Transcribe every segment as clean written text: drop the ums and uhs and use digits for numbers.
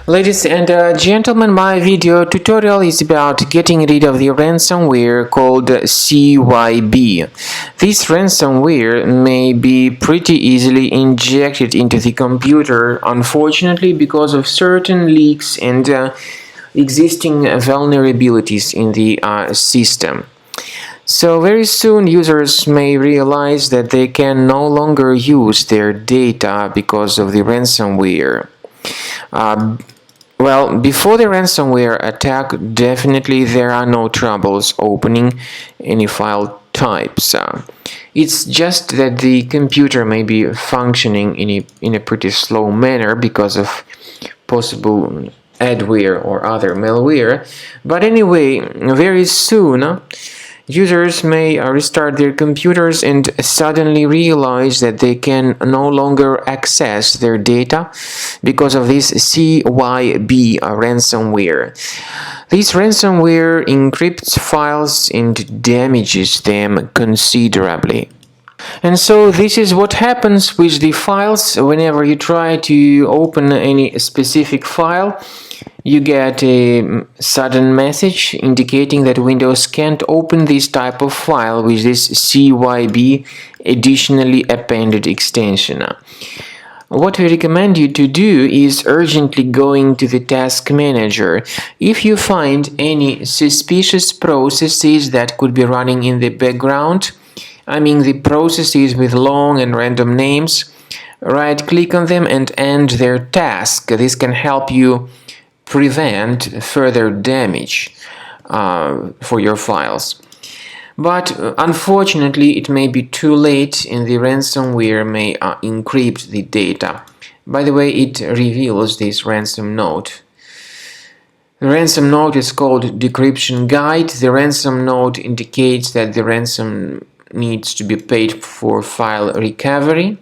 Ladies and gentlemen, my video tutorial is about getting rid of the ransomware called CYB. This ransomware may be pretty easily injected into the computer, unfortunately, because of certain leaks and existing vulnerabilities in the system. So very soon users may realize that they can no longer use their data because of the ransomware. Well, before the ransomware attack, definitely there are no troubles opening any file types. It's just that the computer may be functioning in a pretty slow manner because of possible adware or other malware. But anyway, very soon users may restart their computers and suddenly realize that they can no longer access their data because of this CYB ransomware. This ransomware encrypts files and damages them considerably. And so this is what happens with the files. Whenever you try to open any specific file, you get a sudden message indicating that Windows can't open this type of file with this CYB additionally appended extension. What we recommend you to do is urgently going to the task manager. If you find any suspicious processes that could be running in the background, I mean the processes with long and random names, right-click on them and end their task. This can help you prevent further damage for your files. But unfortunately, it may be too late and the ransomware may encrypt the data. By the way, it reveals this ransom note. The ransom note is called Decryption Guide. The ransom note indicates that the ransom needs to be paid for file recovery.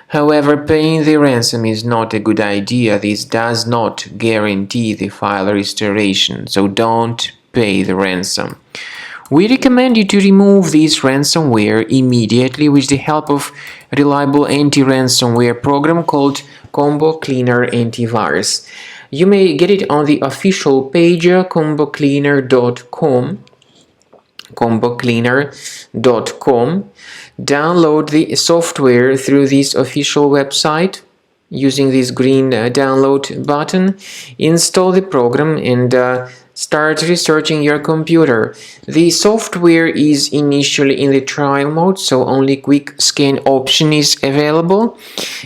However, paying the ransom is not a good idea. This does not guarantee the file restoration, so don't pay the ransom. We recommend you to remove this ransomware immediately with the help of a reliable anti-ransomware program called Combo Cleaner Antivirus. You may get it on the official page combocleaner.com. combocleaner.com. Download the software through this official website using this green download button. Install the program and start researching your computer. The software is initially in the trial mode, so only quick scan option is available.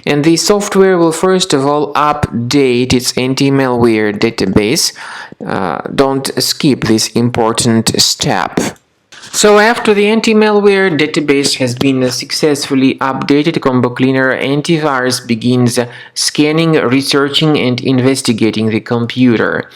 And the software will first of all update its anti-malware database. Don't skip this important step. So after the anti-malware database has been successfully updated, Combo Cleaner Antivirus begins scanning, researching, and investigating the computer.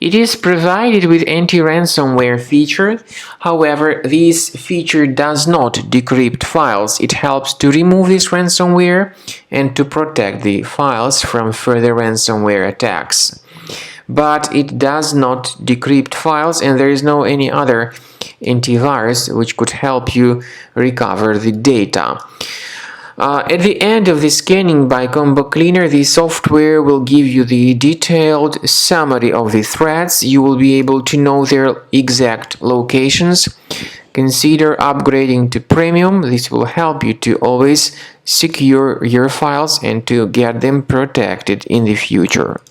It is provided with anti-ransomware feature. However, this feature does not decrypt files. It helps to remove this ransomware and to protect the files from further ransomware attacks. But it does not decrypt files, and there is no any other antivirus which could help you recover the data. At the end of the scanning by Combo Cleaner, the software will give you the detailed summary of the threats. You will be able to know their exact locations. Consider upgrading to Premium. This will help you to always secure your files and to get them protected in the future.